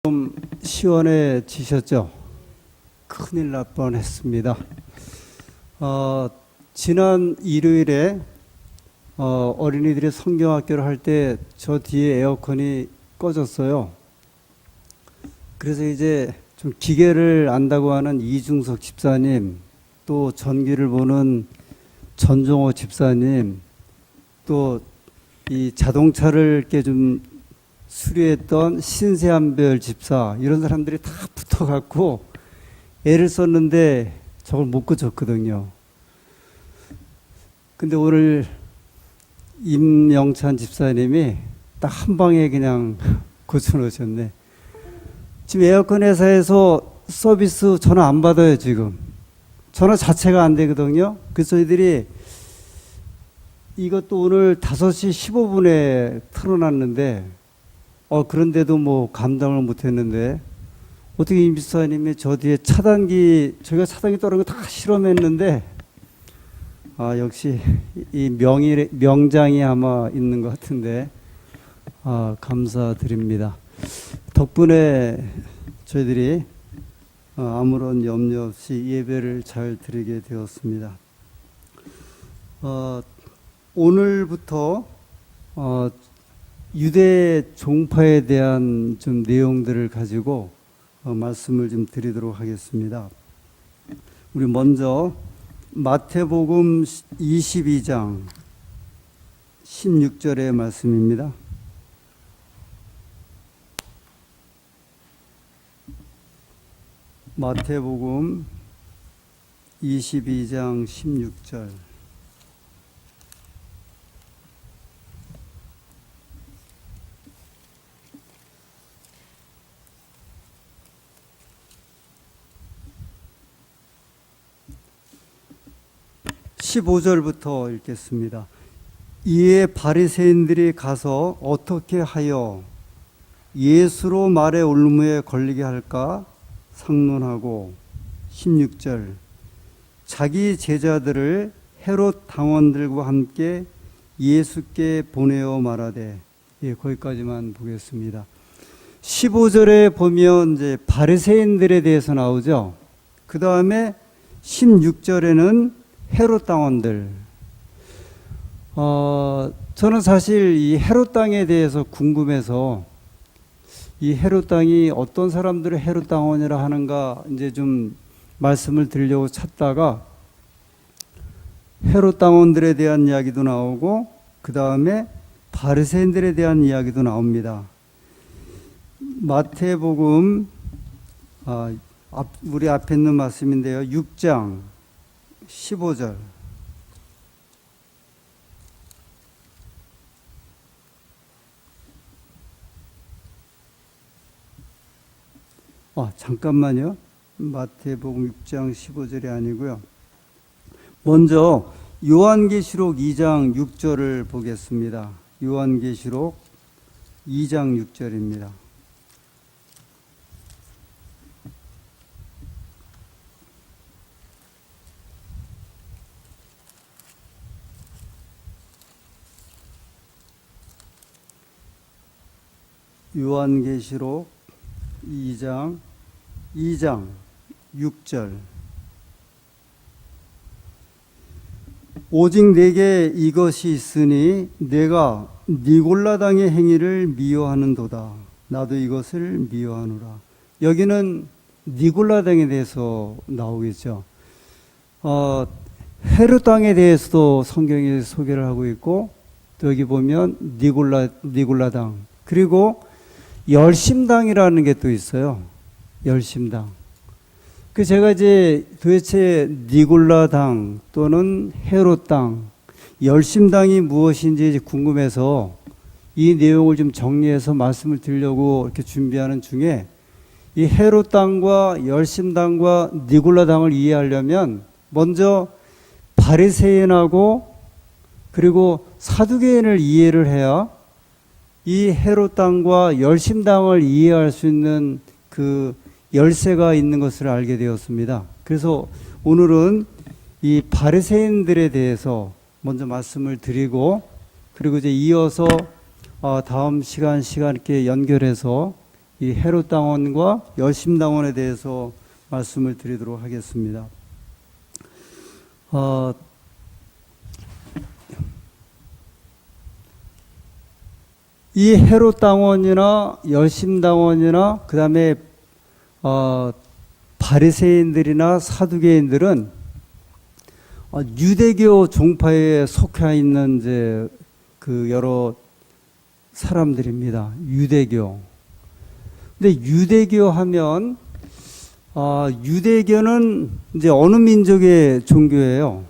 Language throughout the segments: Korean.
좀 시원해지셨죠? 큰일 날 뻔했습니다. 지난 일요일에 어린이들이 성경학교를 할 때 저 뒤에 에어컨이 꺼졌어요. 그래서 이제 좀 기계를 안다고 하는 이중석 집사님, 또 전기를 보는 전종호 집사님, 또 이 자동차를 이렇게 좀 수리했던 신세한별 집사, 이런 사람들이 다 붙어갖고 애를 썼는데 저걸 못 고쳤거든요. 근데 오늘 임영찬 집사님이 딱 한 방에 그냥 고쳐놓으셨네. 지금 에어컨 회사에서 서비스 전화 안 받아요, 지금. 전화 자체가 안 되거든요. 그래서 저희들이 이것도 오늘 5시 15분에 틀어놨는데, 그런데도 뭐 감당을 못 했는데, 어떻게 임 집사님이 저 뒤에 저희가 차단기 떨어진 거 다 실험했는데, 역시 이 명장이 아마 있는 것 같은데, 감사드립니다. 덕분에 저희들이 아무런 염려 없이 예배를 잘 드리게 되었습니다. 오늘부터 유대 종파에 대한 좀 내용들을 가지고 말씀을 좀 드리도록 하겠습니다. 우리 먼저 마태복음 22장 16절의 말씀입니다. 마태복음 22장 16절. (15절부터) 읽겠습니다. 이에 바리새인들이 가서 어떻게 하여 예수로 말의 올무에 걸리게 할까 상론하고, 16절, 자기 제자들을 헤롯 당원들과 함께 예수께 보내어 말하되, 거기까지만 보겠습니다. 15절에 보면 이제 바리새인들에 대해서 나오죠. 그 다음에 16절에는 헤롯 당원들. 저는 사실 이 헤롯 당에 대해서 궁금해서 이 헤롯 당이 어떤 사람들을 헤롯 당원이라 하는가 이제 좀 말씀을 드리려고 찾다가 헤롯 당원들에 대한 이야기도 나오고 그 다음에 바리새인들에 대한 이야기도 나옵니다. 마태복음 우리 앞에 있는 말씀인데요. 6장 15절. 잠깐만요. 마태복음 6장 15절이 아니고요. 먼저 요한계시록 2장 6절을 보겠습니다. 요한계시록 2장 6절입니다. 요한계시록 2장 6절. 오직 내게 이것이 있으니 내가 니골라당의 행위를 미워하는도다. 나도 이것을 미워하노라. 여기는 니골라당에 대해서 나오겠죠. 헤롯 당에 대해서도 성경이 소개를 하고 있고, 또 여기 보면 니골라당, 그리고 열심당이라는 게 또 있어요. 열심당. 그 제가 이제 도대체 니골라당 또는 헤롯당, 열심당이 무엇인지 궁금해서 이 내용을 좀 정리해서 말씀을 드리려고 이렇게 준비하는 중에, 이 헤롯당과 열심당과 니골라당을 이해하려면 먼저 바리새인하고 그리고 사두개인을 이해를 해야 이 헤롯당과 열심당을 이해할 수 있는 그 열쇠가 있는 것을 알게 되었습니다. 그래서 오늘은 이 바리새인들에 대해서 먼저 말씀을 드리고, 그리고 이제 이어서 다음 시간 이렇게 연결해서 이 헤롯당원과 열심당원에 대해서 말씀을 드리도록 하겠습니다. 이 헤롯당원이나 열심당원이나 그 다음에 바리새인들이나 사두개인들은 유대교 종파에 속해 있는 이제 그 여러 사람들입니다. 유대교. 근데 유대교 하면 유대교는 이제 어느 민족의 종교예요?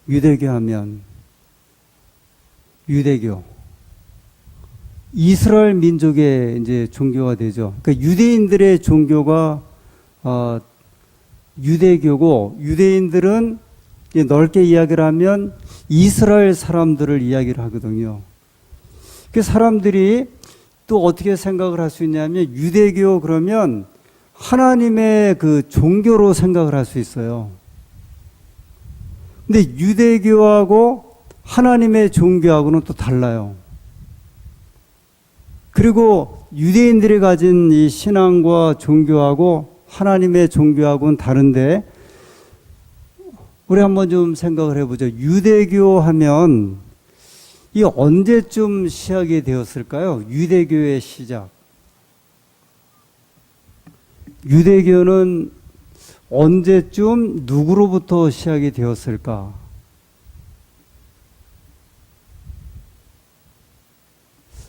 유대교 하면 유대교. 이스라엘 민족의 이제 종교가 되죠. 그러니까 유대인들의 종교가 유대교고, 유대인들은 넓게 이야기를 하면 이스라엘 사람들을 이야기를 하거든요. 그 사람들이 또 어떻게 생각을 할 수 있냐면, 유대교 그러면 하나님의 그 종교로 생각을 할 수 있어요. 근데 유대교하고 하나님의 종교하고는 또 달라요. 그리고 유대인들이 가진 이 신앙과 종교하고 하나님의 종교하고는 다른데, 우리 한번 좀 생각을 해보죠. 유대교 하면 이 언제쯤 시작이 되었을까요? 유대교의 시작. 유대교는 언제쯤 누구로부터 시작이 되었을까?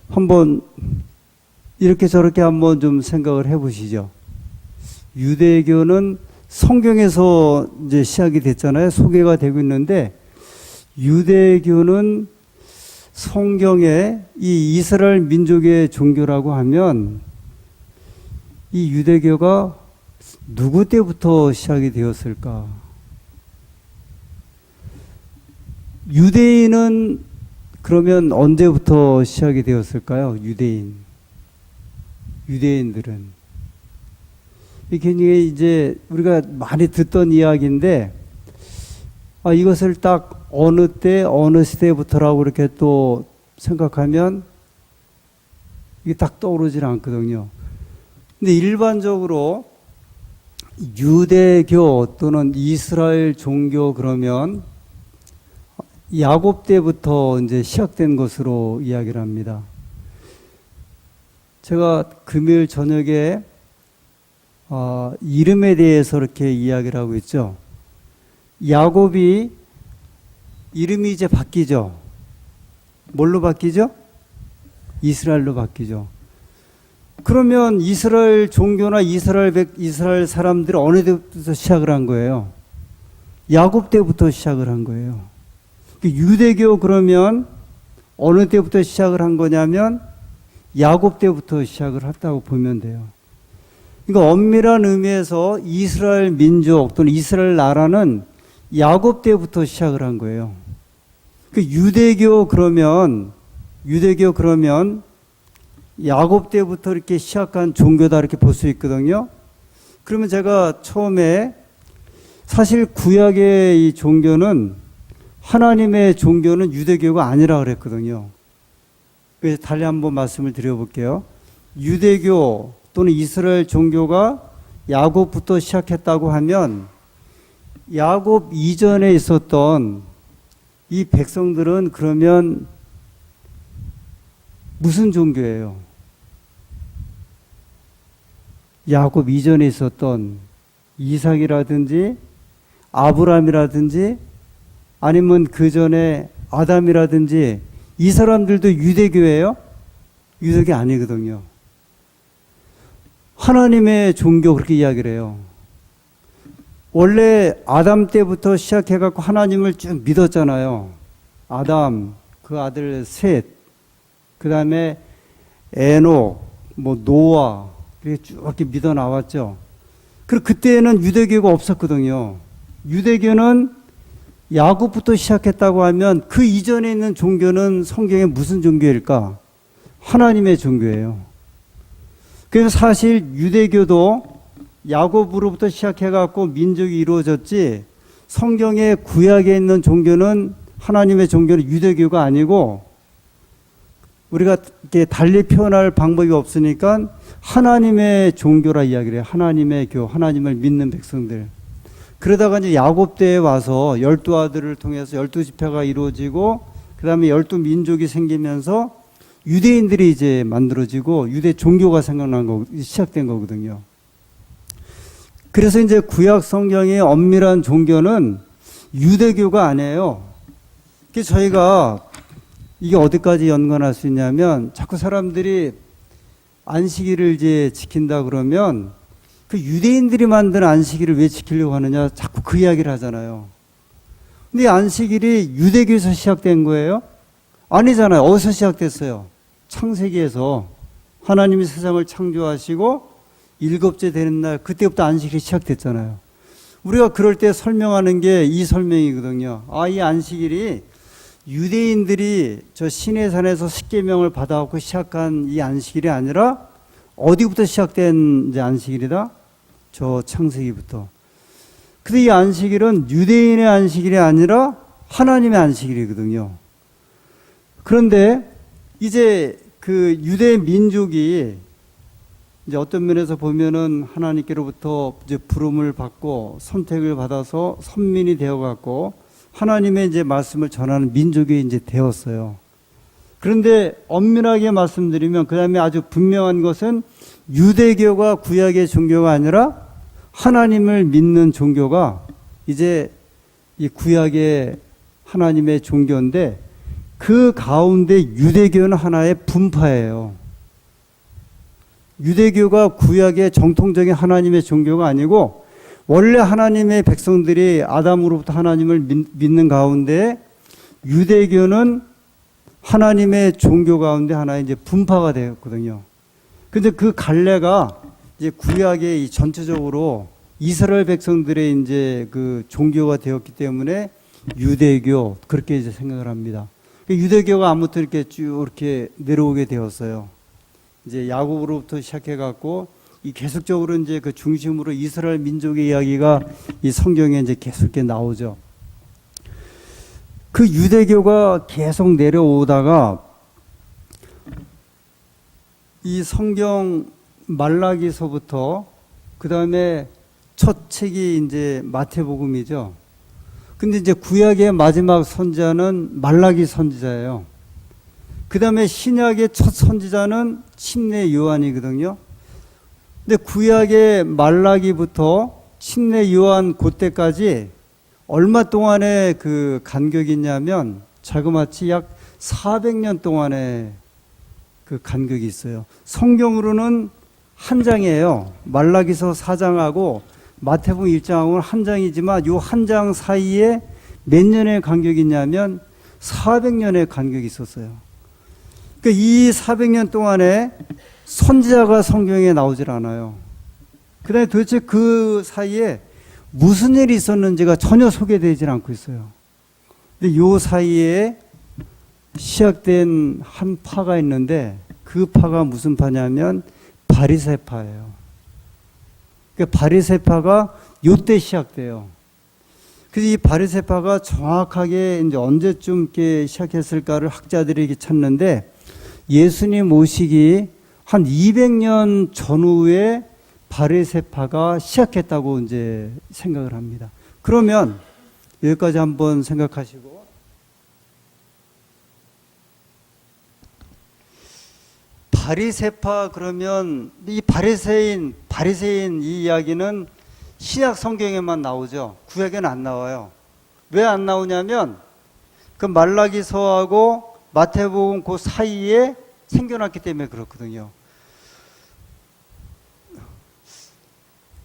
한번 이렇게 저렇게 한번 좀 생각을 해보시죠. 유대교는 성경에서 이제 시작이 됐잖아요. 소개가 되고 있는데, 유대교는 성경에 이 이스라엘 민족의 종교라고 하면 이 유대교가 누구 때부터 시작이 되었을까? 유대인은 그러면 언제부터 시작이 되었을까요? 유대인들은. 굉장히 이제 우리가 많이 듣던 이야기인데, 이것을 딱 어느 때, 어느 시대부터라고 이렇게 또 생각하면 이게 딱 떠오르질 않거든요. 근데 일반적으로 유대교 또는 이스라엘 종교 그러면 야곱 때부터 이제 시작된 것으로 이야기를 합니다. 제가 금요일 저녁에 이름에 대해서 이렇게 이야기를 하고 있죠. 야곱이 이름이 이제 바뀌죠. 뭘로 바뀌죠? 이스라엘로 바뀌죠. 그러면 이스라엘 종교나 이스라엘 사람들이 어느 때부터 시작을 한 거예요? 야곱 때부터 시작을 한 거예요. 유대교 그러면 어느 때부터 시작을 한 거냐면 야곱 때부터 시작을 했다고 보면 돼요. 그러니까 엄밀한 의미에서 이스라엘 민족 또는 이스라엘 나라는 야곱 때부터 시작을 한 거예요. 유대교 그러면 야곱 때부터 이렇게 시작한 종교다 이렇게 볼 수 있거든요. 그러면 제가 처음에 사실 구약의 이 종교는 하나님의 종교는 유대교가 아니라 그랬거든요. 그래서 달리 한번 말씀을 드려볼게요. 유대교 또는 이스라엘 종교가 야곱부터 시작했다고 하면 야곱 이전에 있었던 이 백성들은 그러면 무슨 종교예요? 야곱 이전에 있었던 이삭이라든지 아브라함이라든지 아니면 그 전에 아담이라든지 이 사람들도 유대교예요? 유대교 아니거든요. 하나님의 종교 그렇게 이야기를 해요. 원래 아담 때부터 시작해갖고 하나님을 쭉 믿었잖아요. 아담, 그 아들 셋, 그 다음에 에녹, 노아, 이렇게 쭉 이렇게 믿어 나왔죠. 그리고 그때는 유대교가 없었거든요. 유대교는 야곱부터 시작했다고 하면 그 이전에 있는 종교는 성경에 무슨 종교일까? 하나님의 종교예요. 그래서 사실 유대교도 야곱으로부터 시작해갖고 민족이 이루어졌지, 성경의 구약에 있는 종교는 하나님의 종교는 유대교가 아니고 우리가 이렇게 달리 표현할 방법이 없으니까 하나님의 종교라 이야기를 해요. 하나님의 교, 하나님을 믿는 백성들. 그러다가 이제 야곱 때에 와서 12아들을 통해서 12지파가 이루어지고 그 다음에 12민족이 생기면서 유대인들이 이제 만들어지고 유대 종교가 생각난 거, 시작된 거거든요. 그래서 이제 구약 성경의 엄밀한 종교는 유대교가 아니에요. 그래서 저희가 이게 어디까지 연관할 수 있냐면 자꾸 사람들이 안식일을 이제 지킨다 그러면 그 유대인들이 만든 안식일을 왜 지키려고 하느냐 자꾸 그 이야기를 하잖아요. 근데 안식일이 유대교에서 시작된 거예요? 아니잖아요. 어디서 시작됐어요? 창세기에서 하나님이 세상을 창조하시고 일곱째 되는 날 그때부터 안식일이 시작됐잖아요. 우리가 그럴 때 설명하는 게 이 설명이거든요. 이 안식일이 유대인들이 저 시내산에서 십계명을 받아갖고 시작한 이 안식일이 아니라 어디부터 시작된 이제 안식일이다? 저 창세기부터. 근데 이 안식일은 유대인의 안식일이 아니라 하나님의 안식일이거든요. 그런데 이제 그 유대 민족이 이제 어떤 면에서 보면은 하나님께로부터 이제 부름을 받고 선택을 받아서 선민이 되어갖고 하나님의 이제 말씀을 전하는 민족이 이제 되었어요. 그런데 엄밀하게 말씀드리면 그 다음에 아주 분명한 것은 유대교가 구약의 종교가 아니라 하나님을 믿는 종교가 이제 이 구약의 하나님의 종교인데 그 가운데 유대교는 하나의 분파예요. 유대교가 구약의 정통적인 하나님의 종교가 아니고 원래 하나님의 백성들이 아담으로부터 하나님을 믿는 가운데 유대교는 하나님의 종교 가운데 하나의 이제 분파가 되었거든요. 근데 그 갈래가 이제 구약의 전체적으로 이스라엘 백성들의 이제 그 종교가 되었기 때문에 유대교 그렇게 이제 생각을 합니다. 유대교가 아무튼 이렇게 쭉 이렇게 내려오게 되었어요. 이제 야곱으로부터 시작해갖고 이 계속적으로 이제 그 중심으로 이스라엘 민족의 이야기가 이 성경에 이제 계속 이렇게 나오죠. 그 유대교가 계속 내려오다가 이 성경 말라기서부터 그 다음에 첫 책이 이제 마태복음이죠. 근데 이제 구약의 마지막 선지자는 말라기 선지자예요. 그 다음에 신약의 첫 선지자는 침례 요한이거든요. 근데 구약의 말라기부터 침례 요한 그때까지 얼마 동안의 그 간격이 있냐면 자그마치 약 400년 동안의 그 간격이 있어요. 성경으로는 한 장이에요. 말라기서 4장하고 마태복음 1장하고는 한 장이지만 요 한 장 사이에 몇 년의 간격이 있냐면 400년의 간격이 있었어요. 그러니까 이 400년 동안에 선지자가 성경에 나오질 않아요. 그 다음에 도대체 그 사이에 무슨 일이 있었는지가 전혀 소개되질 않고 있어요. 근데 요 사이에 시작된 한 파가 있는데 그 파가 무슨 파냐면 바리새파예요. 그러니까 바리새파가 요때 시작돼요. 그래서 이 바리새파가 정확하게 이제 언제쯤 이렇게 시작했을까를 학자들이 이렇게 찾는데 예수님 오시기 한 200년 전후에 바리새파가 시작했다고 이제 생각을 합니다. 그러면 여기까지 한번 생각하시고 바리새파 그러면 이 바리새인 이 이야기는 신약 성경에만 나오죠. 구약에는 안 나와요. 왜 안 나오냐면 그 말라기서하고 마태복음 그 사이에 생겨났기 때문에 그렇거든요.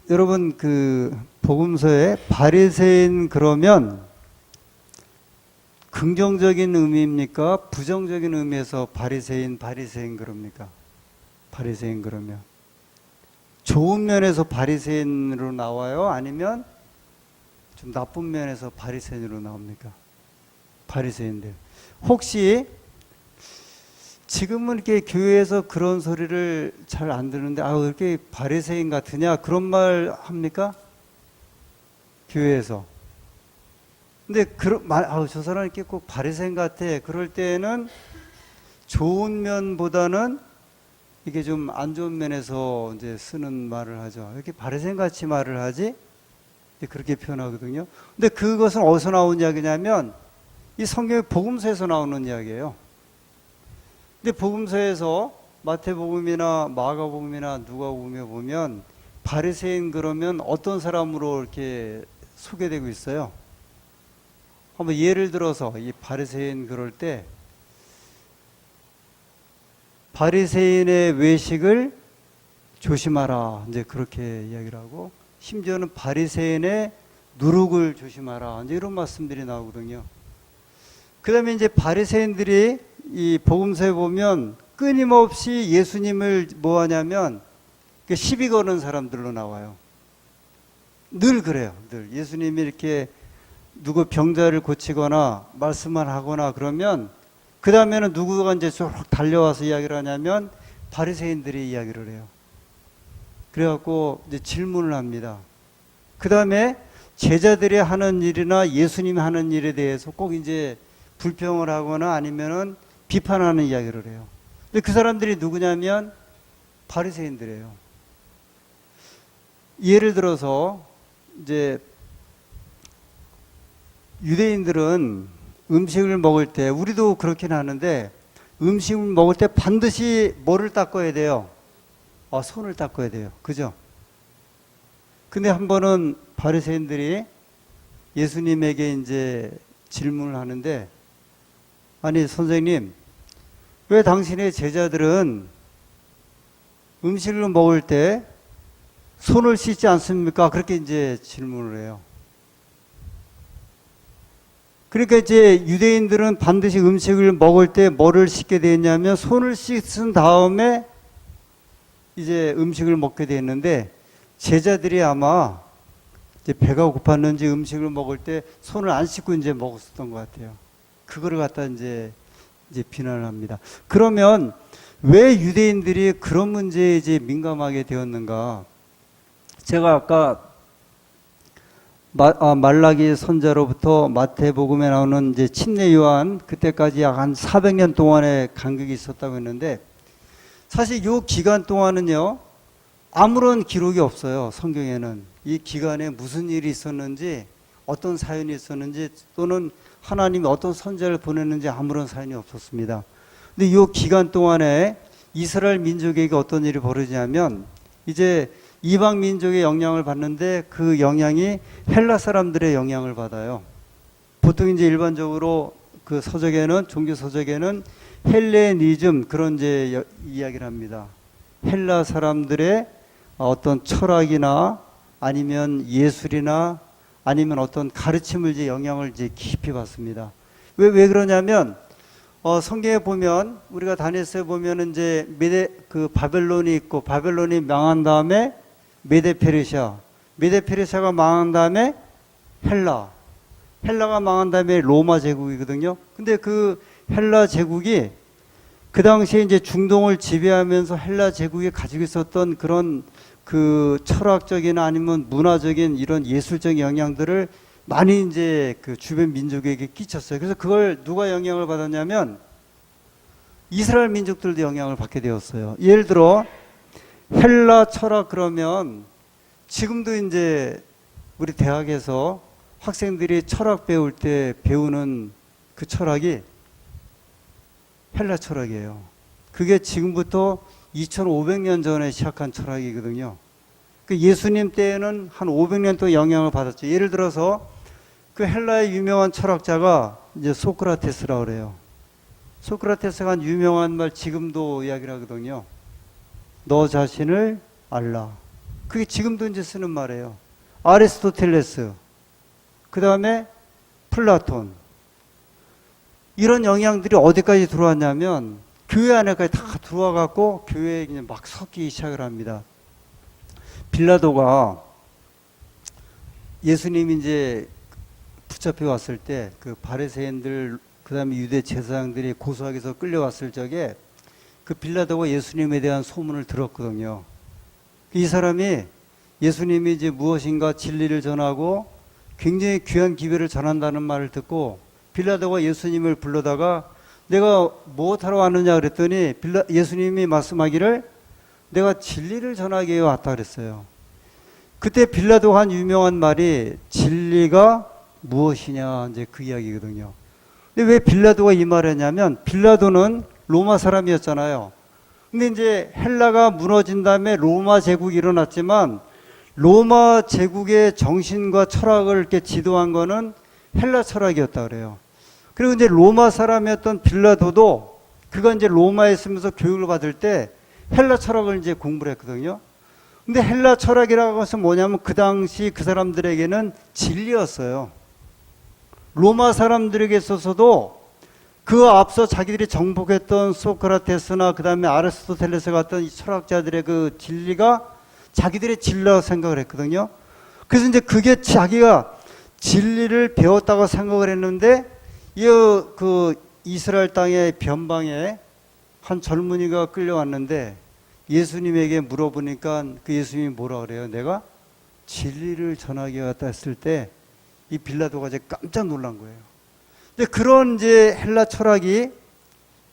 여러분 그 복음서에 바리새인 그러면 긍정적인 의미입니까? 부정적인 의미에서 바리새인 그럽니까? 바리새인 그러면 좋은 면에서 바리새인으로 나와요? 아니면 좀 나쁜 면에서 바리새인으로 나옵니까? 바리새인들. 혹시 지금은 이렇게 교회에서 그런 소리를 잘 안 듣는데 왜 이렇게 바리새인 같으냐 그런 말 합니까? 교회에서. 근데 저 사람 이렇게 꼭 바리새인 같아. 그럴 때는 좋은 면보다는 이게 좀 안 좋은 면에서 이제 쓰는 말을 하죠. 이렇게 바리새인 같이 말을 하지? 그렇게 표현하거든요. 근데 그것은 어디서 나온 이야기냐면 이 성경의 복음서에서 나오는 이야기예요. 근데 복음서에서 마태복음이나 마가복음이나 누가복음에 보면 바리새인 그러면 어떤 사람으로 이렇게 소개되고 있어요. 한번 예를 들어서 이 바리새인 그럴 때 바리새인의 외식을 조심하라 이제 그렇게 이야기를 하고 심지어는 바리새인의 누룩을 조심하라 이제 이런 말씀들이 나오거든요. 그다음에 이제 바리새인들이 이 복음서에 보면 끊임없이 예수님을 뭐 하냐면 시비 거는 사람들로 나와요. 늘 그래요. 늘 예수님이 이렇게 누구 병자를 고치거나 말씀을 하거나 그러면 그 다음에는 누구가 이제 쭉 달려와서 이야기를 하냐면 바리새인들이 이야기를 해요. 그래갖고 이제 질문을 합니다. 그 다음에 제자들이 하는 일이나 예수님이 하는 일에 대해서 꼭 이제 불평을 하거나 아니면은 비판하는 이야기를 해요. 근데 그 사람들이 누구냐면 바리새인들이에요. 예를 들어서 이제 유대인들은 음식을 먹을 때 우리도 그렇긴 하는데 음식을 먹을 때 반드시 뭐를 닦아야 돼요? 손을 닦아야 돼요. 그죠? 근데 한 번은 바리새인들이 예수님에게 이제 질문을 하는데 아니 선생님 왜 당신의 제자들은 음식을 먹을 때 손을 씻지 않습니까? 그렇게 이제 질문을 해요. 그러니까 이제 유대인들은 반드시 음식을 먹을 때 뭐를 씻게 되었냐면 손을 씻은 다음에 이제 음식을 먹게 되었는데 제자들이 아마 이제 배가 고팠는지 음식을 먹을 때 손을 안 씻고 이제 먹었었던 것 같아요. 그거를 갖다 이제 비난을 합니다. 그러면 왜 유대인들이 그런 문제에 이제 민감하게 되었는가? 제가 아까 말라기 선자로부터 마태복음에 나오는 이제 침례 요한 그때까지 약 한 400년 동안의 간격이 있었다고 했는데 사실 이 기간 동안은요 아무런 기록이 없어요. 성경에는 이 기간에 무슨 일이 있었는지 어떤 사연이 있었는지 또는 하나님이 어떤 선자를 보냈는지 아무런 사연이 없었습니다. 근데 이 기간 동안에 이스라엘 민족에게 어떤 일이 벌어지냐면 이제 이방 민족의 영향을 받는데 그 영향이 헬라 사람들의 영향을 받아요. 보통 이제 일반적으로 그 서적에는 종교 서적에는 헬레니즘 그런 이제 이야기를 합니다. 헬라 사람들의 어떤 철학이나 아니면 예술이나 아니면 어떤 가르침을 이제 영향을 이제 깊이 받습니다. 왜 그러냐면 성경에 보면 우리가 다니엘서에 보면은 이제 그 바벨론이 있고 바벨론이 망한 다음에 메데 페르시아가 망한 다음에 헬라가 망한 다음에 로마 제국이거든요. 근데 그 헬라 제국이 그 당시에 이제 중동을 지배하면서 헬라 제국이 가지고 있었던 그런 그 철학적이나 아니면 문화적인 이런 예술적인 영향들을 많이 이제 그 주변 민족에게 끼쳤어요. 그래서 그걸 누가 영향을 받았냐면 이스라엘 민족들도 영향을 받게 되었어요. 예를 들어 헬라 철학 그러면 지금도 이제 우리 대학에서 학생들이 철학 배울 때 배우는 그 철학이 헬라 철학이에요. 그게 지금부터 2500년 전에 시작한 철학이거든요. 그 예수님 때에는 한 500년 동안 영향을 받았죠. 예를 들어서 그 헬라의 유명한 철학자가 이제 소크라테스라고 그래요. 소크라테스가 한 유명한 말 지금도 이야기를 하거든요. 너 자신을 알라. 그게 지금도 이제 쓰는 말이에요. 아리스토텔레스. 그 다음에 플라톤. 이런 영향들이 어디까지 들어왔냐면 교회 안에까지 다 들어와 갖고 교회에 그냥 막 섞이기 시작을 합니다. 빌라도가 예수님이 이제 붙잡혀 왔을 때 그 바리새인들 그다음에 유대 제사장들이 고소하기 위해서 끌려왔을 적에 그 빌라도가 예수님에 대한 소문을 들었거든요. 이 사람이 예수님이 이제 무엇인가 진리를 전하고 굉장히 귀한 기별을 전한다는 말을 듣고 빌라도가 예수님을 불러다가 내가 무엇하러 왔느냐 그랬더니 예수님이 말씀하기를 내가 진리를 전하기 위해 왔다 그랬어요. 그때 빌라도가 한 유명한 말이 진리가 무엇이냐 이제 그 이야기거든요. 근데 왜 빌라도가 이 말을 했냐면 빌라도는 로마 사람이었잖아요. 근데 이제 헬라가 무너진 다음에 로마 제국이 일어났지만 로마 제국의 정신과 철학을 이렇게 지도한 거는 헬라 철학이었다 그래요. 그리고 이제 로마 사람이었던 빌라도도 그가 이제 로마에 있으면서 교육을 받을 때 헬라 철학을 이제 공부를 했거든요. 근데 헬라 철학이라고 해서 뭐냐면 그 당시 그 사람들에게는 진리였어요. 로마 사람들에게 있어서도 그 앞서 자기들이 정복했던 소크라테스나 그 다음에 아리스토텔레스 같은 이 철학자들의 그 진리가 자기들의 진리라고 생각을 했거든요. 그래서 이제 그게 자기가 진리를 배웠다고 생각을 했는데 그 이스라엘 땅의 변방에 한 젊은이가 끌려왔는데 예수님에게 물어보니까 그 예수님이 뭐라 그래요? 내가 진리를 전하기 왔다 했을 때 이 빌라도가 이제 깜짝 놀란 거예요. 근데 그런 이제 헬라 철학이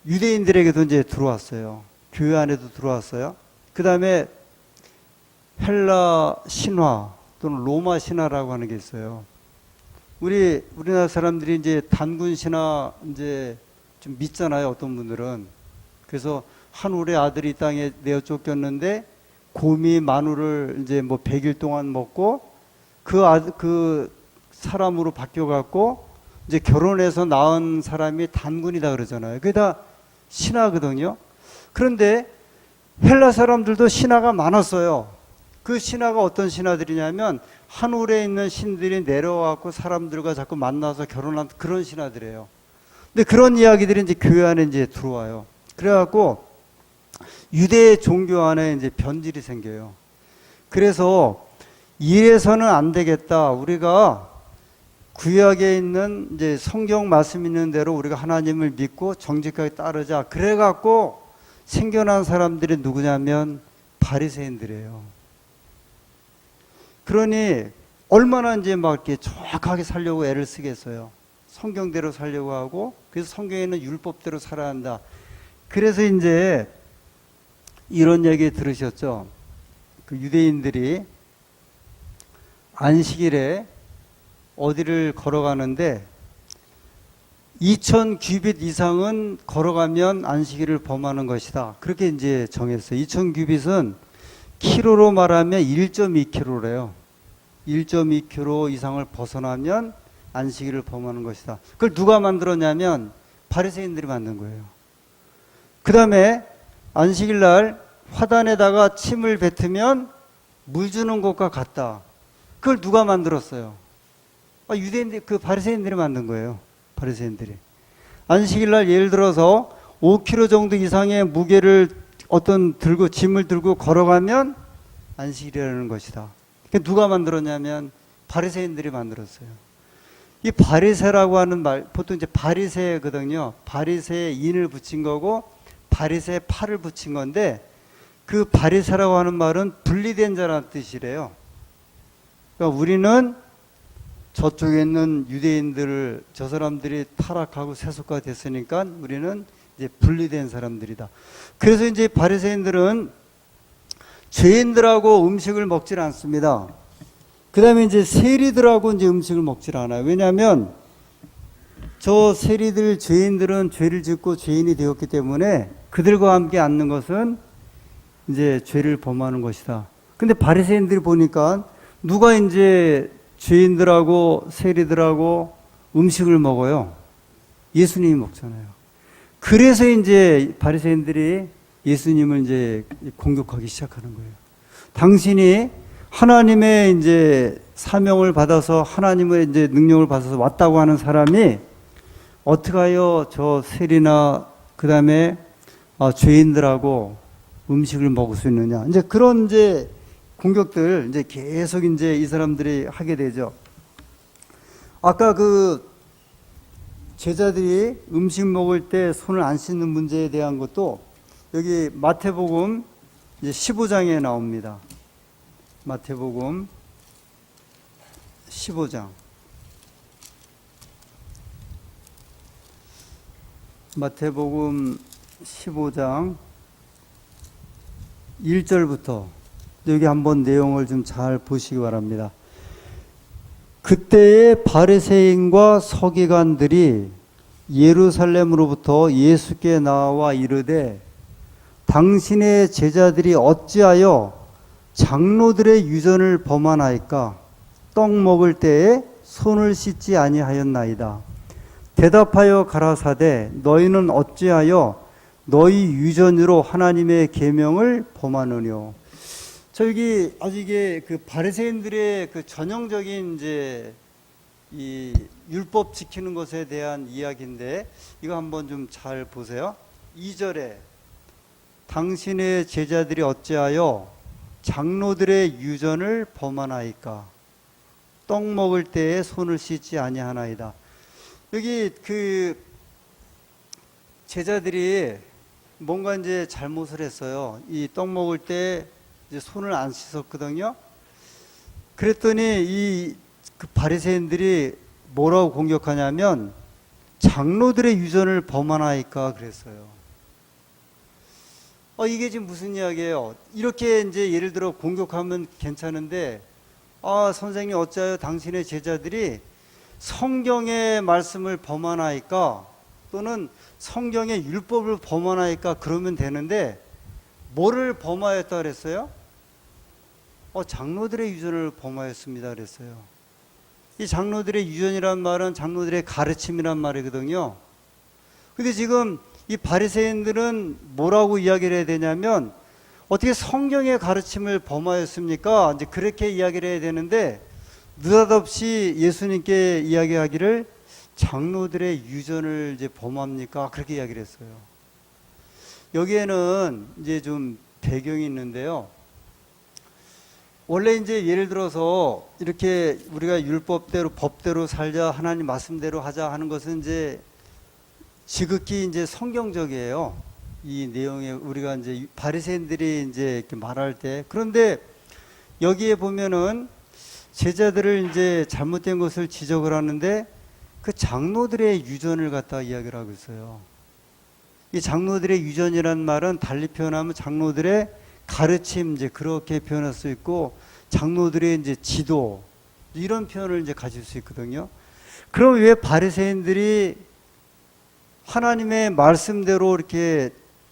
유대인들에게도 이제 들어왔어요. 교회 안에도 들어왔어요. 그 다음에 헬라 신화 또는 로마 신화라고 하는 게 있어요. 우리나라 사람들이 이제 단군 신화 이제 좀 믿잖아요. 어떤 분들은. 그래서 한 올해 아들이 땅에 내어 쫓겼는데 곰이 마누를 이제 뭐 100일 동안 먹고 그 사람으로 바뀌어갖고 이제 결혼해서 낳은 사람이 단군이다 그러잖아요. 그게 다 신화거든요. 그런데 헬라 사람들도 신화가 많았어요. 그 신화가 어떤 신화들이냐면 하늘에 있는 신들이 내려와갖고 사람들과 자꾸 만나서 결혼한 그런 신화들이에요. 근데 그런 이야기들이 이제 교회 안에 이제 들어와요. 그래갖고 유대 종교 안에 이제 변질이 생겨요. 그래서 이래서는 안 되겠다. 우리가 구약에 있는 이제 성경 말씀 있는 대로 우리가 하나님을 믿고 정직하게 따르자. 그래갖고 생겨난 사람들이 누구냐면 바리새인들이에요. 그러니 얼마나 이제 막 이렇게 정확하게 살려고 애를 쓰겠어요. 성경대로 살려고 하고 그래서 성경에는 율법대로 살아야 한다. 그래서 이제 이런 얘기 들으셨죠? 그 유대인들이 안식일에 어디를 걸어가는데 2000규빗 이상은 걸어가면 안식일을 범하는 것이다. 그렇게 이제 정했어요. 2000규빗은 키로로 말하면 1.2km래요. 1.2km 이상을 벗어나면 안식일을 범하는 것이다. 그걸 누가 만들었냐면 바리새인들이 만든 거예요. 그 다음에 안식일 날 화단에다가 침을 뱉으면 물 주는 것과 같다. 그걸 누가 만들었어요? 유대인들, 그 바리새인들이 만든 거예요. 바리새인들이. 안식일 날 예를 들어서 5km 정도 이상의 무게를 짐을 들고 걸어가면 안식일이라는 것이다. 누가 만들었냐면 바리새인들이 만들었어요. 이 바리새라고 하는 말, 보통 이제 바리새거든요. 바리새에 인을 붙인 거고 바리새에 팔을 붙인 건데 그 바리새라고 하는 말은 분리된 자라는 뜻이래요. 그러니까 우리는 저쪽에 있는 유대인들을 저 사람들이 타락하고 세속화 됐으니까 우리는 이제 분리된 사람들이다. 그래서 이제 바리새인들은 죄인들하고 음식을 먹질 않습니다. 그 다음에 이제 세리들하고 이제 음식을 먹질 않아요. 왜냐하면 저 세리들, 죄인들은 죄를 짓고 죄인이 되었기 때문에 그들과 함께 앉는 것은 이제 죄를 범하는 것이다. 근데 바리새인들이 보니까 누가 이제 죄인들하고 세리들하고 음식을 먹어요? 예수님이 먹잖아요. 그래서 이제 바리새인들이 예수님을 이제 공격하기 시작하는 거예요. 당신이 하나님의 이제 사명을 받아서 하나님의 이제 능력을 받아서 왔다고 하는 사람이 어떻게 하여 저 세리나 그 다음에 죄인들하고 음식을 먹을 수 있느냐. 이제 그런 이제 공격들 이제 계속 이제 이 사람들이 하게 되죠. 아까 그 제자들이 음식 먹을 때 손을 안 씻는 문제에 대한 것도 여기 마태복음 이제 15장에 나옵니다. 마태복음 15장. 마태복음 15장 1절부터 여기 한번 내용을 좀 잘 보시기 바랍니다. 그때의 바리새인과 서기관들이 예루살렘으로부터 예수께 나와 이르되 당신의 제자들이 어찌하여 장로들의 유전을 범하나이까? 떡 먹을 때에 손을 씻지 아니하였나이다. 대답하여 가라사대 너희는 어찌하여 너희 유전으로 하나님의 계명을 범하느뇨? 저기 아주 이게 그 바리새인들의 그 전형적인 이제 이 율법 지키는 것에 대한 이야기인데 이거 한번 좀 잘 보세요. 2절에 당신의 제자들이 어찌하여 장로들의 유전을 범하나이까? 떡 먹을 때에 손을 씻지 아니하나이다. 여기 그 제자들이 뭔가 이제 잘못을 했어요. 이 떡 먹을 때 이제 손을 안 씻었거든요. 그랬더니 이 그 바리새인들이 뭐라고 공격하냐면 장로들의 유전을 범하나이까 그랬어요. 이게 지금 무슨 이야기예요? 이렇게 이제 예를 들어 공격하면 괜찮은데, 선생님 어찌하여 당신의 제자들이 성경의 말씀을 범하나이까 또는 성경의 율법을 범하나이까 그러면 되는데 뭐를 범하였다 그랬어요? 장로들의 유전을 범하였습니다 그랬어요. 이 장로들의 유전이란 말은 장로들의 가르침이란 말이거든요. 근데 지금 이 바리새인들은 뭐라고 이야기를 해야 되냐면 어떻게 성경의 가르침을 범하였습니까? 이제 그렇게 이야기를 해야 되는데 느닷없이 예수님께 이야기하기를 장로들의 유전을 이제 범합니까? 그렇게 이야기를 했어요. 여기에는 이제 좀 배경이 있는데요. 원래 이제 예를 들어서 이렇게 우리가 율법대로 법대로 살자, 하나님 말씀대로 하자 하는 것은 이제 지극히 이제 성경적이에요. 이 내용에 우리가 이제 바리새인들이 이제 이렇게 말할 때. 그런데 여기에 보면은 제자들을 이제 잘못된 것을 지적을 하는데 그 장로들의 유전을 갖다 이야기를 하고 있어요. 이 장로들의 유전이란 말은 달리 표현하면 장로들의 가르침 이제 그렇게 표현할 수 있고 장로들의 이제 지도 이런 표현을 이제 가질 수 있거든요. 그럼 왜 바리새인들이 하나님의 말씀대로 이렇게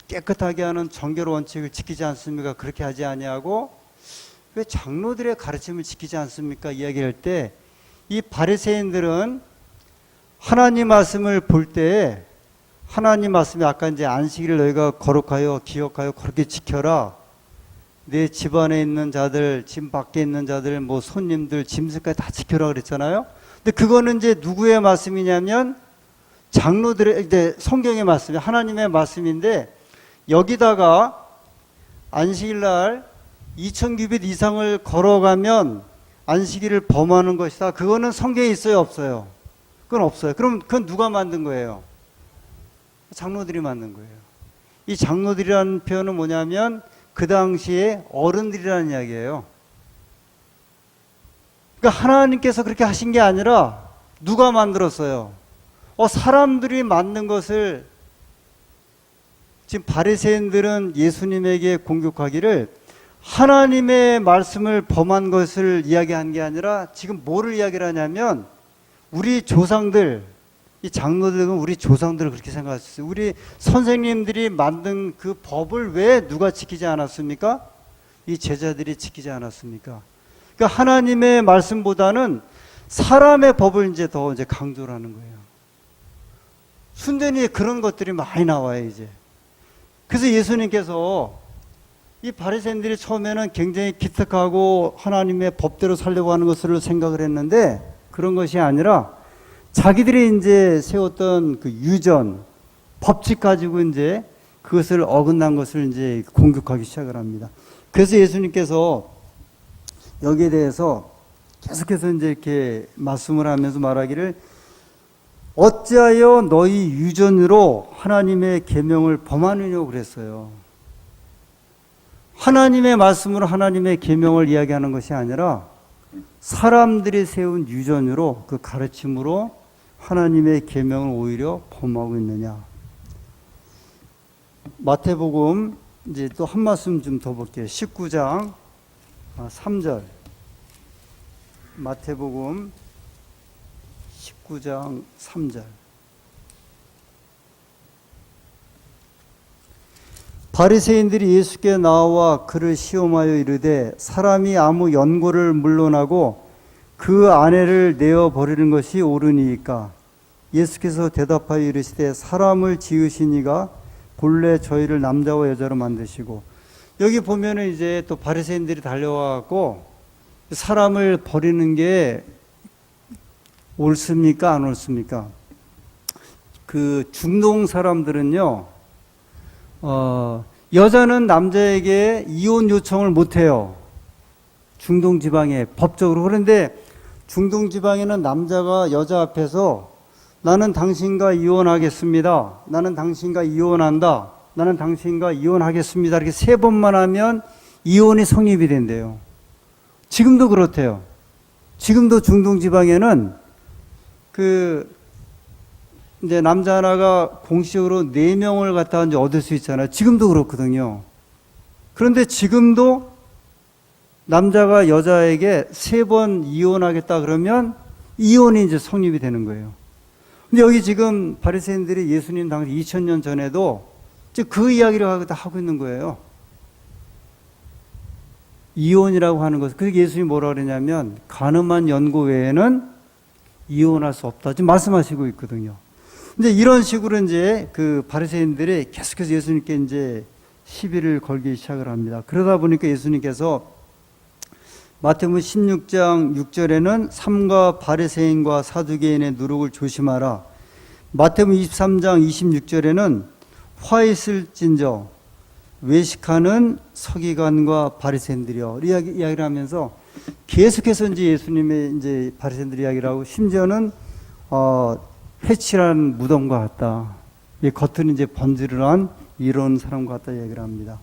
깨끗하게 하는 정결 원칙을 지키지 않습니까? 그렇게 하지 아니하고 왜 장로들의 가르침을 지키지 않습니까? 이야기할 때 이 바리새인들은 하나님 말씀을 볼 때 하나님 말씀이 아까 이제 안식일을 너희가 거룩하여 기억하여 그렇게 지켜라. 내 집안에 있는 자들, 집 밖에 있는 자들, 뭐 손님들, 짐승까지 다 지켜라 그랬잖아요. 근데 그거는 이제 누구의 말씀이냐면 장로들의 이제 성경의 말씀이 하나님의 말씀인데 여기다가 안식일 날 2000규빗 이상을 걸어가면 안식일을 범하는 것이다. 그거는 성경에 있어요, 없어요? 그건 없어요. 그럼 그건 누가 만든 거예요? 장로들이 만든 거예요. 이 장로들이라는 표현은 뭐냐면 그 당시에 어른들이라는 이야기예요. 그러니까 하나님께서 그렇게 하신 게 아니라 누가 만들었어요? 사람들이 만든 것을 지금 바리새인들은 예수님에게 공격하기를 하나님의 말씀을 범한 것을 이야기한 게 아니라 지금 뭐를 이야기를 하냐면 우리 조상들, 이 장로들은 우리 조상들을 그렇게 생각했어요. 우리 선생님들이 만든 그 법을 왜 누가 지키지 않았습니까? 이 제자들이 지키지 않았습니까? 그러니까 하나님의 말씀보다는 사람의 법을 이제 더 이제 강조를 하는 거예요. 순전히 그런 것들이 많이 나와요, 이제. 그래서 예수님께서 이 바리새인들이 처음에는 굉장히 기특하고 하나님의 법대로 살려고 하는 것을 생각을 했는데 그런 것이 아니라 자기들이 이제 세웠던 그 유전, 법칙 가지고 이제 그것을 어긋난 것을 이제 공격하기 시작을 합니다. 그래서 예수님께서 여기에 대해서 계속해서 이제 이렇게 말씀을 하면서 말하기를 어찌하여 너희 유전으로 하나님의 계명을 범하느냐고 그랬어요. 하나님의 말씀으로 하나님의 계명을 이야기하는 것이 아니라 사람들이 세운 유전으로 그 가르침으로 하나님의 계명을 오히려 범하고 있느냐. 마태복음 이제 또 한 말씀 좀 더 볼게요. 19장 3절. 마태복음 19장 3절. 바리새인들이 예수께 나와 그를 시험하여 이르되 사람이 아무 연고를 물러나고 그 아내를 내어 버리는 것이 옳으니이까? 예수께서 대답하여 이르시되 사람을 지으신 이가 본래 저희를 남자와 여자로 만드시고. 여기 보면은 이제 또 바리새인들이 달려와갖고 사람을 버리는 게 옳습니까 안 옳습니까? 그 중동 사람들은요, 여자는 남자에게 이혼 요청을 못 해요. 중동 지방에 법적으로. 그런데 중동 지방에는 남자가 여자 앞에서 나는 당신과 이혼하겠습니다. 나는 당신과 이혼한다. 나는 당신과 이혼하겠습니다. 이렇게 3번만 하면 이혼이 성립이 된대요. 지금도 그렇대요. 지금도 중동 지방에는 이제 남자 하나가 공식적으로 4명을 갖다가 이제 얻을 수 있잖아요. 지금도 그렇거든요. 그런데 지금도 남자가 여자에게 3번 이혼하겠다 그러면 이혼이 이제 성립이 되는 거예요. 근데 여기 지금 바리새인들이 예수님 당시 2000년 전에도 그 이야기를 하고 있는 거예요. 이혼이라고 하는 것은, 그래서 예수님이 뭐라 그러냐면 간음한 연고 외에는 이혼할 수 없다 지금 말씀하시고 있거든요. 이제 이런 식으로 이제 그 바리새인들이 계속해서 예수님께 이제 시비를 걸기 시작을 합니다. 그러다 보니까 예수님께서 마태복음 16장 6절에는 삼가 바리새인과 사두개인의 누룩을 조심하라. 마태복음 23장 26절에는 화 있을진저 외식하는 서기관과 바리새인들이요. 이야기를 하면서 계속해서 이제 예수님의 이제 바리새인들 이야기를 하고, 심지어는 해칠한 무덤과 같다. 겉은 이제 번지르르한 이런 사람과 같다 이야기를 합니다.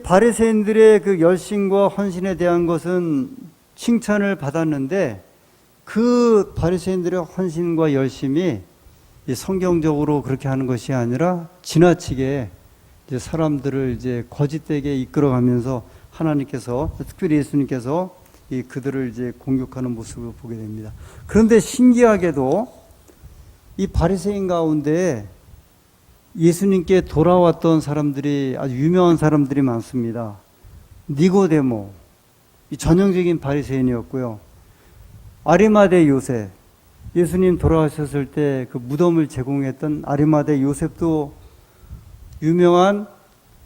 바리새인들의 그 열심과 헌신에 대한 것은 칭찬을 받았는데, 그 바리새인들의 헌신과 열심이 성경적으로 그렇게 하는 것이 아니라 지나치게 이제 사람들을 이제 거짓되게 이끌어가면서 하나님께서, 특별히 예수님께서 그들을 이제 공격하는 모습을 보게 됩니다. 그런데 신기하게도 이 바리새인 가운데 예수님께 돌아왔던 사람들이 아주 유명한 사람들이 많습니다. 니고데모, 이 전형적인 바리새인이었고요. 아리마대 요셉, 예수님 돌아가셨을 때 그 무덤을 제공했던 아리마대 요셉도 유명한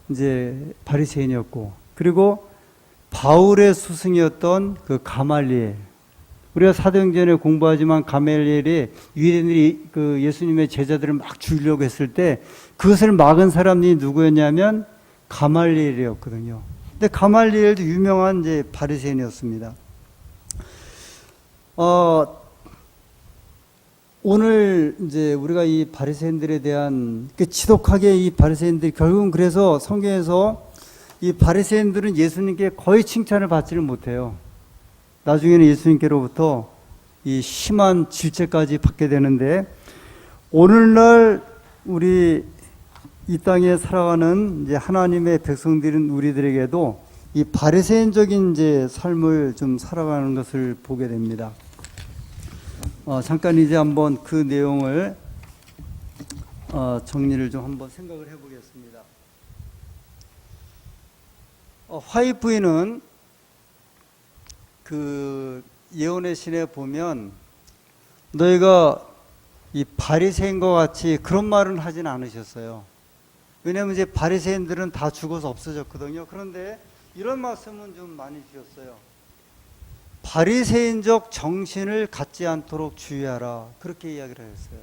이제 바리새인이었고, 그리고 바울의 스승이었던 그 가말리엘, 우리가 사도행전에 공부하지만 가말리엘이 유대인들이 그 예수님의 제자들을 막 죽이려고 했을 때 그것을 막은 사람이 누구였냐면 가말리엘이었거든요. 근데 가말리엘도 유명한 이제 바리새인이었습니다. 오늘 이제 우리가 이 바리새인들에 대한 지독하게 이 바리새인들이 결국은, 그래서 성경에서 이 바리새인들은 예수님께 거의 칭찬을 받지를 못해요. 나중에는 예수님께로부터 이 심한 질책까지 받게 되는데, 오늘날 우리 이 땅에 살아가는 이제 하나님의 백성들인 우리들에게도 이 바리새인적인 이제 삶을 좀 살아가는 것을 보게 됩니다. 잠깐 이제 한번 그 내용을 정리를 좀 한번 생각을 해보겠습니다. 화입 부인은 그 예언의 신에 보면 너희가 이 바리새인과 같이 그런 말은 하진 않으셨어요. 왜냐하면 이제 바리새인들은 다 죽어서 없어졌거든요. 그런데 이런 말씀은 좀 많이 주셨어요. 바리새인적 정신을 갖지 않도록 주의하라, 그렇게 이야기를 했어요.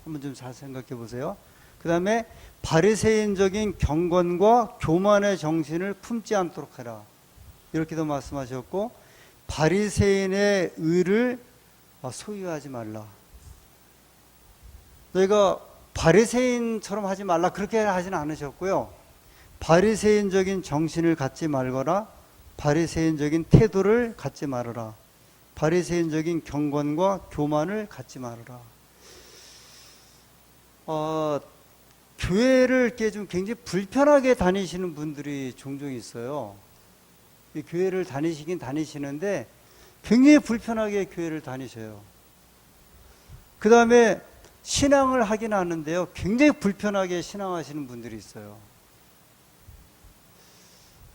한번 좀 잘 생각해 보세요. 그 다음에 바리새인적인 경건과 교만의 정신을 품지 않도록 해라, 이렇게도 말씀하셨고, 바리새인의 의를 소유하지 말라. 너희가 바리새인처럼 하지 말라, 그렇게 하지는 않으셨고요. 바리새인적인 정신을 갖지 말거나 바리새인적인 태도를 갖지 말아라. 바리새인적인 경건과 교만을 갖지 말아라. 교회를 이렇게 좀 굉장히 불편하게 다니시는 분들이 종종 있어요. 이 교회를 다니시긴 다니시는데 굉장히 불편하게 교회를 다니셔요. 그 다음에 신앙을 하긴 하는데요, 굉장히 불편하게 신앙하시는 분들이 있어요.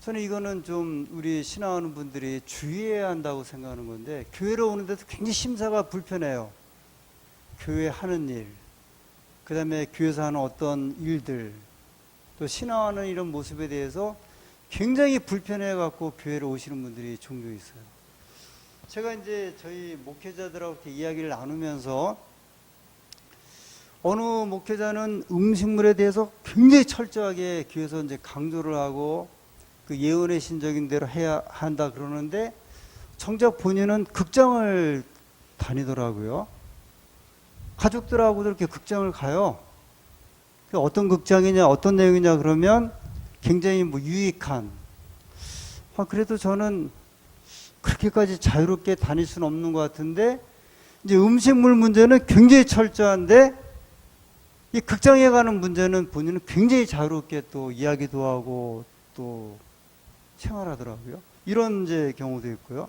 저는 이거는 좀 우리 신앙하는 분들이 주의해야 한다고 생각하는 건데, 교회로 오는데도 굉장히 심사가 불편해요. 교회 하는 일, 그 다음에 교회에서 하는 어떤 일들, 또 신앙하는 이런 모습에 대해서 굉장히 불편해 갖고 교회로 오시는 분들이 종종 있어요. 제가 이제 저희 목회자들하고 이렇게 이야기를 나누면서 어느 목회자는 음식물에 대해서 굉장히 철저하게 교회에서 이제 강조를 하고 그 예언의 신적인 대로 해야 한다 그러는데, 정작 본인은 극장을 다니더라고요. 가족들하고도 이렇게 극장을 가요. 어떤 극장이냐, 어떤 내용이냐 그러면 굉장히 뭐 유익한. 그래도 저는 그렇게까지 자유롭게 다닐 수는 없는 것 같은데, 이제 음식물 문제는 굉장히 철저한데, 이 극장에 가는 문제는 본인은 굉장히 자유롭게 또 이야기도 하고 또 생활하더라고요. 이런 이제 경우도 있고요.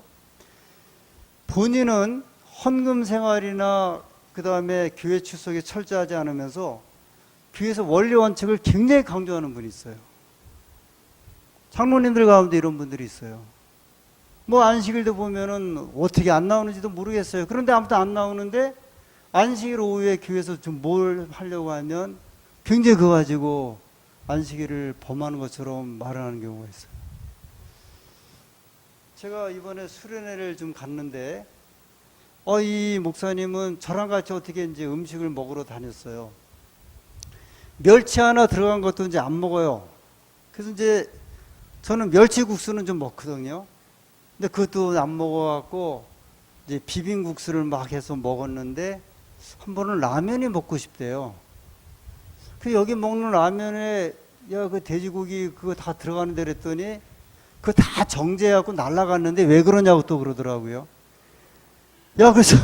본인은 헌금 생활이나 그 다음에 교회 출석에 철저하지 않으면서 교회에서 원리 원칙을 굉장히 강조하는 분이 있어요. 장로님들 가운데 이런 분들이 있어요. 뭐 안식일도 보면은 어떻게 안 나오는지도 모르겠어요. 그런데 아무튼 안 나오는데 안식일 오후에 교회에서 좀 뭘 하려고 하면 굉장히 그거 가지고 안식일을 범하는 것처럼 말을 하는 경우가 있어요. 제가 이번에 수련회를 좀 갔는데, 이 목사님은 저랑 같이 어떻게 이제 음식을 먹으러 다녔어요. 멸치 하나 들어간 것도 이제 안 먹어요. 그래서 이제 저는 멸치국수는 좀 먹거든요. 근데 그것도 안 먹어갖고 이제 비빔국수를 막 해서 먹었는데, 한 번은 라면이 먹고 싶대요. 그 여기 먹는 라면에 야, 그 돼지고기 그거 다 들어가는데 그랬더니 그거 다 정제하고 날라갔는데 왜 그러냐고 또 그러더라고요. 야, 그래서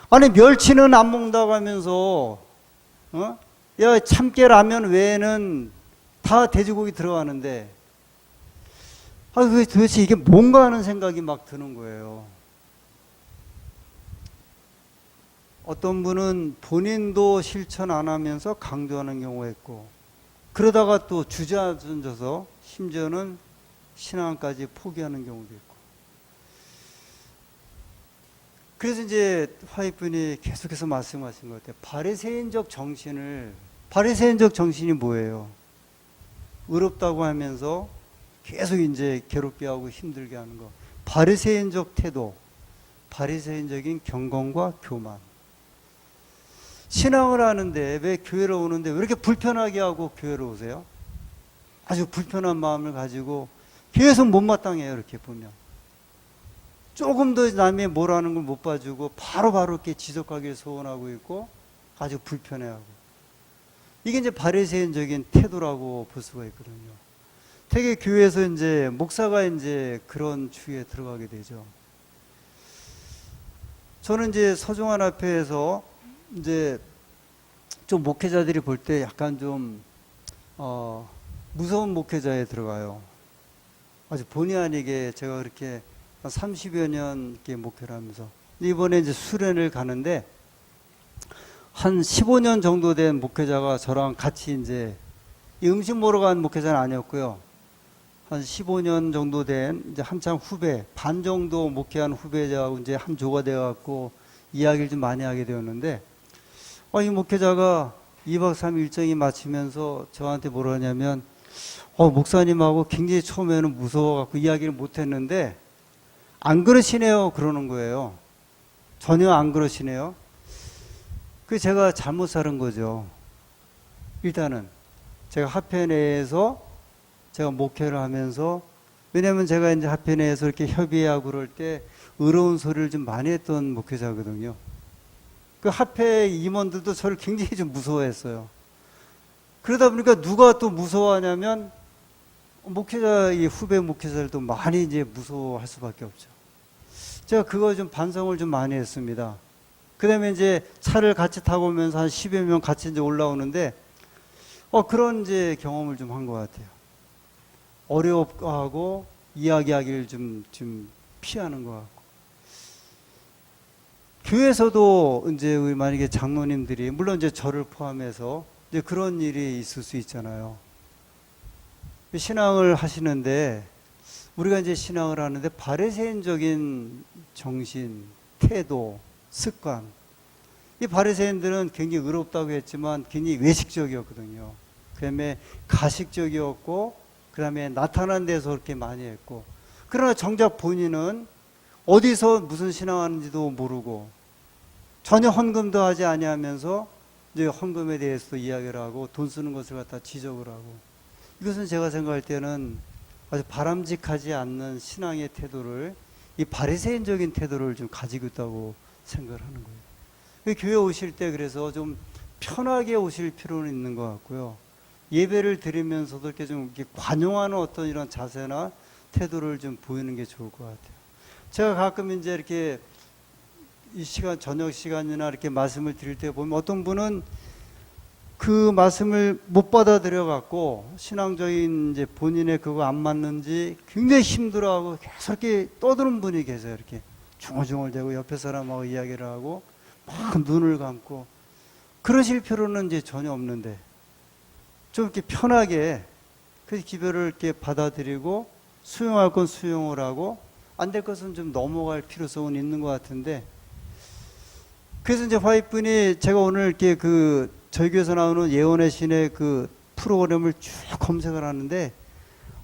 아니 멸치는 안 먹는다고 하면서 야, 참깨 라면 외에는 다 돼지고기 들어가는데, 그 도대체 이게 뭔가 하는 생각이 막 드는 거예요. 어떤 분은 본인도 실천 안 하면서 강조하는 경우가 있고, 그러다가 또 주저앉아서 심지어는 신앙까지 포기하는 경우도 있고. 그래서 이제 화이트분이 계속해서 말씀하신 것 같아요. 바리새인적 정신이 뭐예요? 의롭다고 하면서 계속 이제 괴롭게 하고 힘들게 하는 거. 바리새인적 태도, 바리새인적인 경건과 교만. 신앙을 하는데 왜 교회로 오는데 왜 이렇게 불편하게 하고 교회로 오세요? 아주 불편한 마음을 가지고 교회에서 못마땅해요. 이렇게 보면 조금 더 남이 뭐라는 걸 못 봐주고 바로바로 이렇게 지적하기를 소원하고 있고 아주 불편해하고, 이게 이제 바리새인적인 태도라고 볼 수가 있거든요. 되게 교회에서 이제 목사가 이제 그런 추위에 들어가게 되죠. 저는 이제 서종환 앞에서 이제 좀 목회자들이 볼 때 약간 좀 무서운 목회자에 들어가요. 아주 본의 아니게 제가 그렇게 한 30여 년 이렇게 목회를 하면서 이번에 이제 수련을 가는데, 한 15년 정도 된 목회자가 저랑 같이 이제 이 음식 먹으러 간 목회자는 아니었고요. 한 15년 정도 된 이제 한참 후배, 반 정도 목회한 후배자하고 이제 한 조가 되어갖고 이야기를 좀 많이 하게 되었는데, 이 목회자가 2박 3일 일정이 마치면서 저한테 뭐라 하냐면, 목사님하고 굉장히 처음에는 무서워갖고 이야기를 못했는데 안 그러시네요 그러는 거예요. 전혀 안 그러시네요. 그 제가 잘못 살은 거죠. 일단은 제가 합회 내에서 제가 목회를 하면서, 왜냐면 제가 이제 합회 내에서 이렇게 협의하고 그럴 때 의로운 소리를 좀 많이 했던 목회자거든요. 그 합회 임원들도 저를 굉장히 좀 무서워했어요. 그러다 보니까 누가 또 무서워하냐면 목회자, 이 후배 목회자들도 많이 이제 무서워할 수밖에 없죠. 제가 그거 좀 반성을 좀 많이 했습니다. 그 다음에 이제 차를 같이 타고 오면서 한 10여 명 같이 이제 올라오는데, 그런 이제 경험을 좀 한 것 같아요. 어려워하고 이야기하기를 좀 피하는 것 같고. 교회에서도 이제 우리 만약에 장로님들이, 물론 이제 저를 포함해서 이제 그런 일이 있을 수 있잖아요. 신앙을 하시는데, 우리가 이제 신앙을 하는데 바리새인적인 정신, 태도, 습관. 이 바리새인들은 굉장히 의롭다고 했지만 굉장히 외식적이었거든요. 그다음에 가식적이었고, 그다음에 나타난 데서 그렇게 많이 했고. 그러나 정작 본인은 어디서 무슨 신앙하는지도 모르고 전혀 헌금도 하지 아니하면서 이제 헌금에 대해서도 이야기를 하고 돈 쓰는 것을 갖다 지적을 하고. 이것은 제가 생각할 때는 아주 바람직하지 않는 신앙의 태도를, 이 바리새인적인 태도를 좀 가지고 있다고 생각을 하는 거예요. 교회 오실 때 그래서 좀 편하게 오실 필요는 있는 것 같고요. 예배를 드리면서도 이렇게 좀 이렇게 관용하는 어떤 이런 자세나 태도를 좀 보이는 게 좋을 것 같아요. 제가 가끔 이제 이렇게 이 시간, 저녁 시간이나 이렇게 말씀을 드릴 때 보면 어떤 분은 그 말씀을 못 받아들여 갖고 신앙적인 이제 본인의 그거 안 맞는지 굉장히 힘들어하고 계속 이렇게 떠드는 분이 계세요. 이렇게 중얼중얼대고 옆에 사람하고 이야기를 하고 막 눈을 감고. 그러실 필요는 이제 전혀 없는데 좀 이렇게 편하게 그 기별을 이렇게 받아들이고 수용할 건 수용을 하고 안 될 것은 좀 넘어갈 필요성은 있는 것 같은데, 그래서 이제 화이트분이 제가 오늘 이렇게 그 저희 교회에서 나오는 예언의 신의 그 프로그램을 쭉 검색을 하는데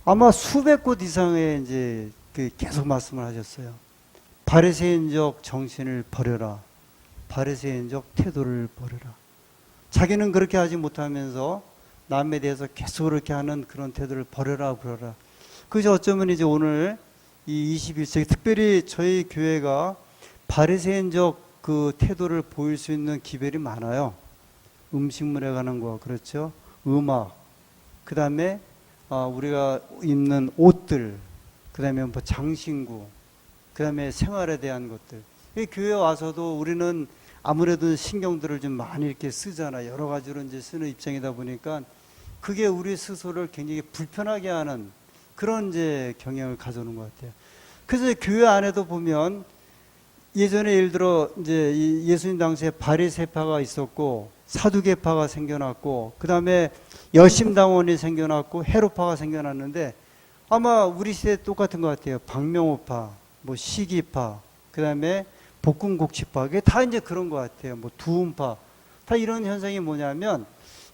아마 수백 곳 이상의 이제 그 계속 말씀을 하셨어요. 바리새인적 정신을 버려라. 바리새인적 태도를 버려라. 자기는 그렇게 하지 못하면서 남에 대해서 계속 그렇게 하는 그런 태도를 버려라 그러라. 그것이 어쩌면 이제 오늘 이 21세기 특별히 저희 교회가 바리새인적 그 태도를 보일 수 있는 기별이 많아요. 음식물에 관한 거, 그렇죠? 음악, 그 다음에 우리가 입는 옷들, 그 다음에 뭐 장신구, 그 다음에 생활에 대한 것들. 이 교회 와서도 우리는 아무래도 신경들을 좀 많이 이렇게 쓰잖아. 여러 가지로 이제 쓰는 입장이다 보니까 그게 우리 스스로를 굉장히 불편하게 하는 그런 이제 경향을 가져오는 것 같아요. 그래서 교회 안에도 보면 예전에 예를 들어 이제 예수님 당시에 바리새파가 있었고 사두개파가 생겨났고 그 다음에 여심당원이 생겨났고 헤롯파가 생겨났는데 아마 우리 시대 똑같은 것 같아요. 박명호파, 뭐 시기파, 그 다음에 복근곡치파, 그게 다 이제 그런 것 같아요. 뭐 두음파, 다 이런 현상이 뭐냐면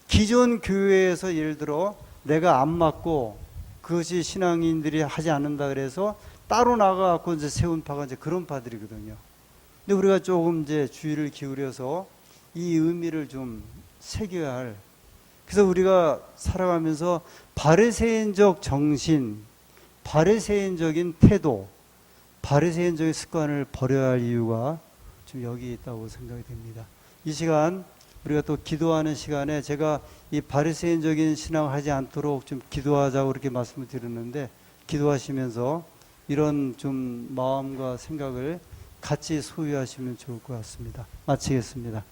기존 교회에서 예를 들어 내가 안 맞고 그것이 신앙인들이 하지 않는다 그래서 따로 나가갖고 이제 세운 파가 이제 그런 파들이거든요. 근데 우리가 조금 이제 주의를 기울여서 이 의미를 좀 새겨야 할. 그래서 우리가 살아가면서 바리새인적 정신, 바리새인적인 태도, 바리새인적인 습관을 버려야 할 이유가 좀 여기 있다고 생각이 됩니다. 이 시간 우리가 또 기도하는 시간에 제가 이 바리새인적인 신앙을 하지 않도록 좀 기도하자고 그렇게 말씀을 드렸는데 기도하시면서 이런 좀 마음과 생각을 같이 소유하시면 좋을 것 같습니다. 마치겠습니다.